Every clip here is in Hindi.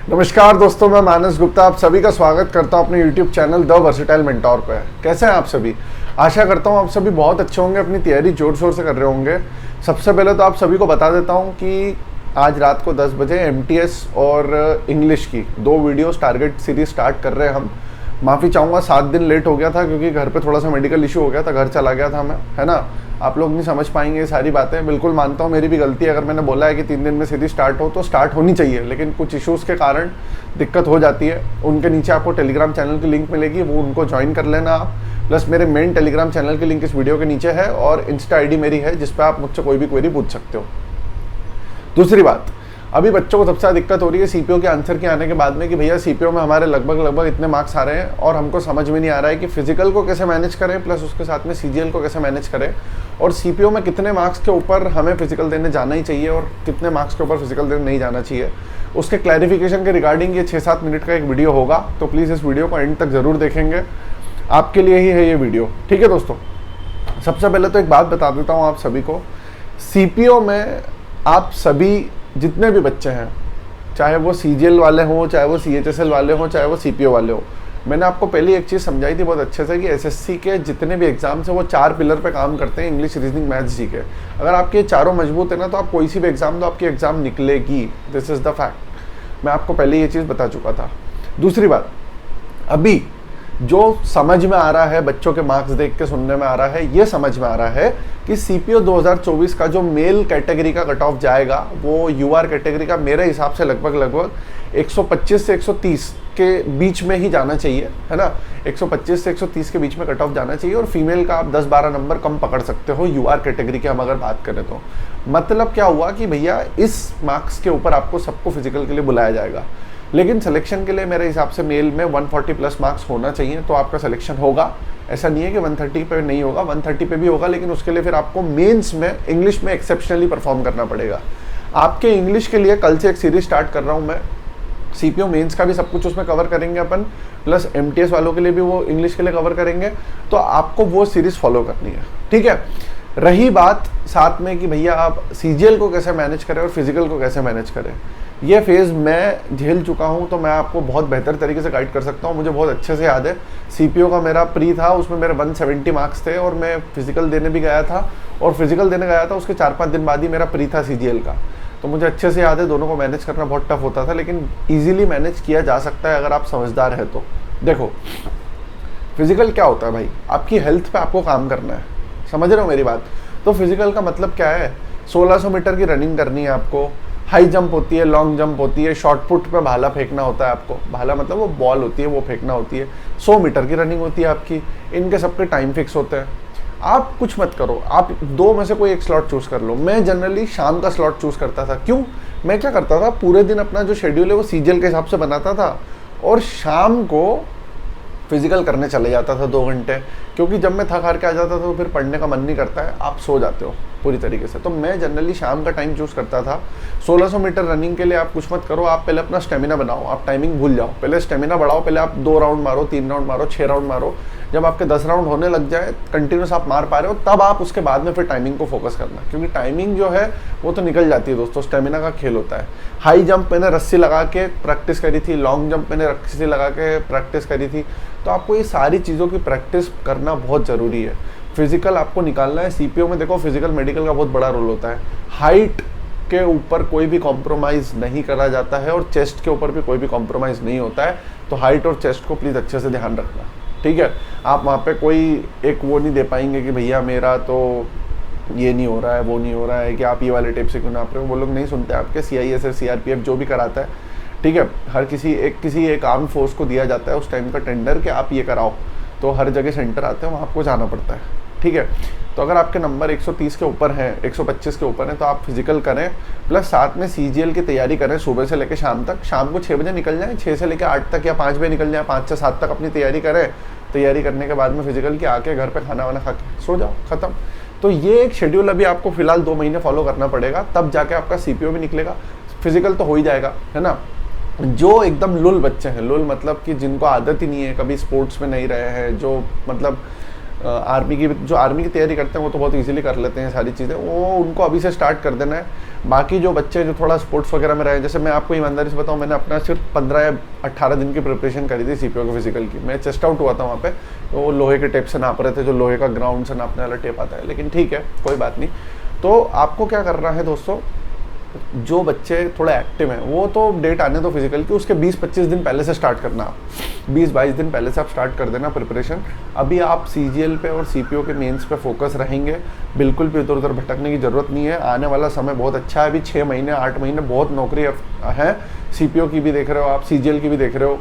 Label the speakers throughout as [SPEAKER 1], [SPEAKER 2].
[SPEAKER 1] नमस्कार दोस्तों, मैं मानस गुप्ता आप सभी का स्वागत करता हूं अपने YouTube channel the versatile mentor पे। कैसे हैं आप सभी? आशा करता हूं आप सभी बहुत अच्छे होंगे, अपनी तैयारी जोर शोर से कर रहे होंगे। सबसे पहले तो आप सभी को बता देता हूं कि आज रात को 10 बजे MTS और इंग्लिश की 2 वीडियोस टारगेट सीरीज स्टार्ट कर रहे हैं हम। माफ़ी चाहूँगा 7 दिन लेट हो गया था क्योंकि घर पे थोड़ा सा मेडिकल इशू हो गया था, घर चला गया था मैं, है ना। आप लोग नहीं समझ पाएंगे ये सारी बातें, बिल्कुल मानता हूँ मेरी भी गलती है। अगर मैंने बोला है कि 3 दिन में सीरीज स्टार्ट हो तो स्टार्ट होनी चाहिए, लेकिन कुछ इश्यूज़ के कारण दिक्कत हो जाती है। उनके नीचे आपको टेलीग्राम चैनल की लिंक मिलेगी, वो उनको ज्वाइन कर लेना आप। प्लस मेरे मेन टेलीग्राम चैनल की लिंक इस वीडियो के नीचे है और इंस्टा ID मेरी है जिस पर आप मुझसे कोई भी क्वेरी पूछ सकते हो। दूसरी बात, अभी बच्चों को सबसे ज़्यादा दिक्कत हो रही है CPO के आंसर के आने के बाद में कि भैया CPO में हमारे लगभग इतने मार्क्स आ रहे हैं और हमको समझ में नहीं आ रहा है कि फिजिकल को कैसे मैनेज करें, प्लस उसके साथ में CGL को कैसे मैनेज करें, और CPO में कितने मार्क्स के ऊपर हमें फिजिकल देने जाना ही चाहिए और कितने मार्क्स के ऊपर फिजिकल देने नहीं जाना चाहिए। उसके क्लैरिफिकेशन के रिगार्डिंग ये 6-7 मिनट का एक वीडियो होगा, तो प्लीज़ इस वीडियो को एंड तक ज़रूर देखेंगे, आपके लिए ही है ये वीडियो। ठीक है दोस्तों, सबसे पहले तो एक बात बता देता हूँ आप सभी को। CPO में आप सभी जितने भी बच्चे हैं, चाहे वो CGL वाले हों, चाहे वो CHSL वाले हों, चाहे वो CPO वाले हों, मैंने आपको पहले एक चीज़ समझाई थी बहुत अच्छे से कि SSC के जितने भी एग्जाम्स हैं वो 4 पिलर पे काम करते हैं, इंग्लिश, रीजनिंग, मैथ्स, जीके। अगर आपके चारों मजबूत है ना तो आप कोई सी भी एग्जाम दो, आपकी एग्जाम निकलेगी। दिस इज़ द फैक्ट, मैं आपको पहले ये चीज़ बता चुका था। दूसरी बात, अभी जो समझ में आ रहा है, बच्चों के मार्क्स देख के सुनने में आ रहा है, ये समझ में आ रहा है कि CPO 2024 का जो मेल कैटेगरी का कट ऑफ जाएगा वो UR कैटेगरी का मेरे हिसाब से लगभग 125 से 130 के बीच में ही जाना चाहिए, है ना। 125 से 130 के बीच में कट ऑफ जाना चाहिए और फीमेल का आप 10-12 नंबर कम पकड़ सकते हो UR कैटेगरी के हम अगर बात करें तो। मतलब क्या हुआ कि भैया इस मार्क्स के ऊपर आपको सबको फिजिकल के लिए बुलाया जाएगा, लेकिन सिलेक्शन के लिए मेरे हिसाब से मेल में 140 प्लस मार्क्स होना चाहिए तो आपका सिलेक्शन होगा। ऐसा नहीं है कि 130 पे नहीं होगा, 130 पे भी होगा, लेकिन उसके लिए फिर आपको मेंस में इंग्लिश में एक्सेप्शनली परफॉर्म करना पड़ेगा। आपके इंग्लिश के लिए कल से एक सीरीज स्टार्ट कर रहा हूँ मैं। CPO मेंस का भी सब कुछ उसमें कवर करेंगे अपन, प्लस MTS वालों के लिए भी वो इंग्लिश के लिए कवर करेंगे, तो आपको वो सीरीज फॉलो करनी है। ठीक है, रही बात साथ में कि भैया आप CGL को कैसे मैनेज करें और फिजिकल को कैसे मैनेज करें, ये फेज़ मैं झेल चुका हूँ तो मैं आपको बहुत बेहतर तरीके से गाइड कर सकता हूँ। मुझे बहुत अच्छे से याद है, CPO का मेरा प्री था, उसमें मेरे 170 मार्क्स थे और मैं फिजिकल देने भी गया था, और फिजिकल देने गया था उसके 4-5 दिन बाद ही मेरा प्री था CGL का। तो मुझे अच्छे से याद है, दोनों को मैनेज करना बहुत टफ होता था, लेकिन ईजिली मैनेज किया जा सकता है अगर आप समझदार है तो। देखो, फिजिकल क्या होता है भाई, आपकी हेल्थ पे आपको काम करना है, समझ रहे हो मेरी बात। तो फिजिकल का मतलब क्या है, 1600 मीटर की रनिंग करनी है आपको, हाई जंप होती है, लॉन्ग जंप होती है, शॉर्ट पुट पे भाला फेंकना होता है आपको। भाला मतलब वो बॉल होती है, वो फेंकना होती है। 100 मीटर की रनिंग होती है आपकी। इनके सबके टाइम फिक्स होते हैं। आप कुछ मत करो, आप 2 में से कोई एक स्लॉट चूज़ कर लो। मैं जनरली शाम का स्लॉट चूज़ करता था। क्यों? मैं क्या करता था, पूरे दिन अपना जो शेड्यूल है वो CGL के हिसाब से बनाता था और शाम को फिजिकल करने चले जाता था 2 घंटे, क्योंकि जब मैं थक हार के आ जाता था तो फिर पढ़ने का मन नहीं करता है, आप सो जाते हो पूरी तरीके से। तो मैं जनरली शाम का टाइम चूज़ करता था। 1600 मीटर रनिंग के लिए आप कुछ मत करो, आप पहले अपना स्टेमिना बनाओ, आप टाइमिंग भूल जाओ, पहले स्टेमिना बढ़ाओ। पहले आप 2 राउंड मारो, 3 राउंड मारो, 6 राउंड मारो। जब आपके 10 राउंड होने लग जाए, कंटिन्यूस आप मार पा रहे हो, तब आप उसके बाद में फिर टाइमिंग को फोकस करना, क्योंकि टाइमिंग जो है वो तो निकल जाती है दोस्तों, स्टेमिना का खेल होता है। हाई जंप मैंने रस्सी लगा के प्रैक्टिस करी थी, लॉन्ग जंप मैंने रस्सी लगा के प्रैक्टिस करी थी। तो आपको ये सारी चीज़ों की प्रैक्टिस करना बहुत ज़रूरी है। फिजिकल आपको निकालना है। CPO में देखो, फिजिकल मेडिकल का बहुत बड़ा रोल होता है। हाइट के ऊपर कोई भी कॉम्प्रोमाइज़ नहीं करा जाता है और चेस्ट के ऊपर भी कोई भी कॉम्प्रोमाइज़ नहीं होता है। तो हाइट और चेस्ट को प्लीज़ अच्छे से ध्यान रखना, ठीक है। आप वहाँ पे कोई एक वो नहीं दे पाएंगे कि भैया मेरा तो ये नहीं हो रहा है, वो नहीं हो रहा है, कि आप ये वाले टिप से क्यों ना आप रहे हो। वो लोग नहीं सुनते आपके। CISF CRPF जो भी कराता है, ठीक है, हर किसी एक आर्म फोर्स को दिया जाता है उस टाइम का टेंडर कि आप ये कराओ, तो हर जगह सेंटर आते हैं, वहाँ आपको जाना पड़ता है, ठीक है। तो अगर आपके नंबर 130 के ऊपर हैं, 125 के ऊपर हैं, तो आप फिजिकल करें, प्लस साथ में CGL की तैयारी करें सुबह से लेकर शाम तक। शाम को 6 बजे निकल जाएँ, 6 से लेकर 8 तक, या 5 बजे निकल जाएँ, 5 से 7 तक अपनी तैयारी करें। तैयारी करने के बाद में फिजिकल की आके घर पे खाना वाना खा के सो जाओ, ख़त्म। तो ये एक शेड्यूल अभी आपको फिलहाल 2 महीने फॉलो करना पड़ेगा, तब जाके आपका CPO भी निकलेगा। फिजिकल तो हो ही जाएगा, है ना। जो एकदम लुल बच्चे हैं, लुल मतलब कि जिनको आदत ही नहीं है, कभी स्पोर्ट्स में नहीं रहे हैं, जो मतलब आर्मी की, जो आर्मी की तैयारी करते हैं वो तो बहुत इजीली कर लेते हैं सारी चीज़ें, वो उनको अभी से स्टार्ट कर देना है। बाकी जो बच्चे जो थोड़ा स्पोर्ट्स वगैरह में रहे, जैसे मैं आपको ईमानदारी से बताऊं, मैंने अपना सिर्फ 15 या 18 दिन की प्रिपरेशन करी थी सीपीओ के फिजिकल की। मैं चेस्ट आउट हुआ था वहाँ पे, तो वो लोहे के टेप से नाप रहे थे, जो लोहे का ग्राउंड से नापने वाला टेप आता है, लेकिन ठीक है कोई बात नहीं। तो आपको क्या करना है दोस्तों, जो बच्चे थोड़े एक्टिव हैं वो तो डेट आने दो फिजिकल की, उसके 20-25 दिन पहले से स्टार्ट करना, आप 20-22 दिन पहले से आप स्टार्ट कर देना प्रिपरेशन। अभी आप सीजीएल पे और सीपीओ के मेंस पे फोकस रहेंगे, बिल्कुल भी इधर उधर भटकने की ज़रूरत नहीं है। आने वाला समय बहुत अच्छा है, अभी 6 महीने 8 महीने बहुत नौकरी है, सीपीओ की भी देख रहे हो आप, सीजीएल की भी देख रहे हो,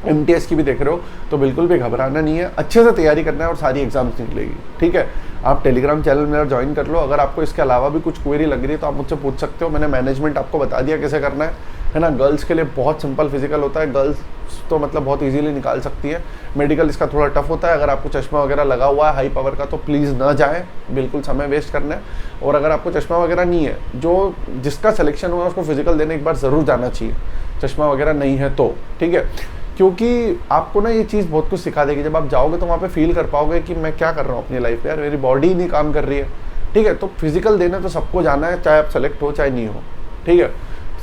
[SPEAKER 1] एमटीएस की भी देख रहे हो, तो बिल्कुल भी घबराना नहीं है, अच्छे से तैयारी करना है और सारी एग्जाम्स निकलेगी। ठीक है, आप टेलीग्राम चैनल मेरा ज्वाइन कर लो। अगर आपको इसके अलावा भी कुछ क्वेरी लग रही है तो आप मुझसे पूछ सकते हो, मैंने मैनेजमेंट आपको बता दिया कैसे करना है ना। गर्ल्स के लिए बहुत सिंपल फिजिकल होता है, गर्ल्स तो मतलब बहुत इजीली निकाल सकती है। मेडिकल इसका थोड़ा टफ होता है, अगर आपको चश्मा वगैरह लगा हुआ है हाई पावर का तो प्लीज़ ना जाएँ, बिल्कुल समय वेस्ट करना है। और अगर आपको चश्मा वगैरह नहीं है, जो जिसका सिलेक्शन हुआ है उसको फिजिकल देने एक बार ज़रूर जाना चाहिए, चश्मा वगैरह नहीं है तो। ठीक है, क्योंकि आपको ना ये चीज़ बहुत कुछ सिखा देगी, जब आप जाओगे तो वहाँ पे फील कर पाओगे कि मैं क्या कर रहा हूँ अपनी लाइफ में, यार मेरी बॉडी नहीं काम कर रही है। ठीक है, तो फिजिकल देने तो सबको जाना है, चाहे आप सेलेक्ट हो चाहे नहीं हो। ठीक है,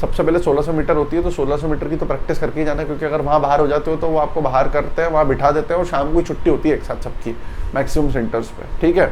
[SPEAKER 1] सबसे पहले 1600 मीटर होती है, तो 1600 मीटर की तो प्रैक्टिस करके ही जाना है, क्योंकि अगर वहाँ बाहर हो जाते हो तो वो आपको बाहर करते हैं, वहाँ बिठा देते हैं और शाम को छुट्टी होती है एक साथ सबकी मैक्सिमम सेंटर्स पे। ठीक है,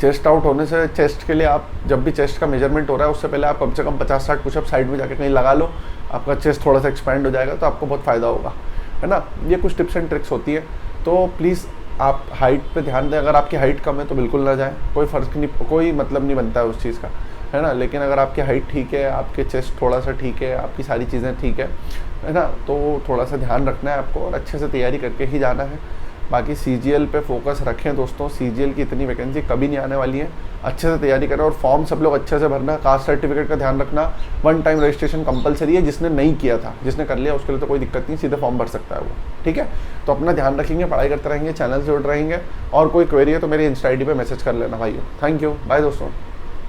[SPEAKER 1] चेस्ट आउट होने से, चेस्ट के लिए आप जब भी चेस्ट का मेजरमेंट हो रहा है उससे पहले आप कम से कम 50-60 पुशअप साइड में जाके कहीं लगा लो, आपका चेस्ट थोड़ा सा एक्सपैंड हो जाएगा, तो आपको बहुत फ़ायदा होगा, है ना। ये कुछ टिप्स एंड ट्रिक्स होती है, तो प्लीज़ आप हाइट पे ध्यान दें। अगर आपकी हाइट कम है तो बिल्कुल ना जाएं, कोई फ़र्क नहीं, कोई मतलब नहीं बनता है उस चीज़ का, है ना। लेकिन अगर आपकी हाइट ठीक है, आपके चेस्ट थोड़ा सा ठीक है, आपकी सारी चीज़ें ठीक है ना, तो थोड़ा सा ध्यान रखना है आपको और अच्छे से तैयारी करके ही जाना है। बाकी सीजीएल पे फोकस रखें दोस्तों, सीजीएल की इतनी वैकेंसी कभी नहीं आने वाली है, अच्छे से तैयारी करें और फॉर्म सब लोग अच्छे से भरना। कास्ट सर्टिफिकेट का ध्यान रखना, 1 टाइम रजिस्ट्रेशन कंपलसरी है, जिसने नहीं किया था, जिसने कर लिया उसके लिए तो कोई दिक्कत नहीं, सीधे फॉर्म भर सकता है वो। ठीक है, तो अपना ध्यान रखेंगे, पढ़ाई करते रहेंगे, चैनल से जुड़ रहेंगे, और कोई क्वेरी है तो मेरी इंस्टा आईडी पे मैसेज कर लेना भाई। थैंक यू, बाय दोस्तों।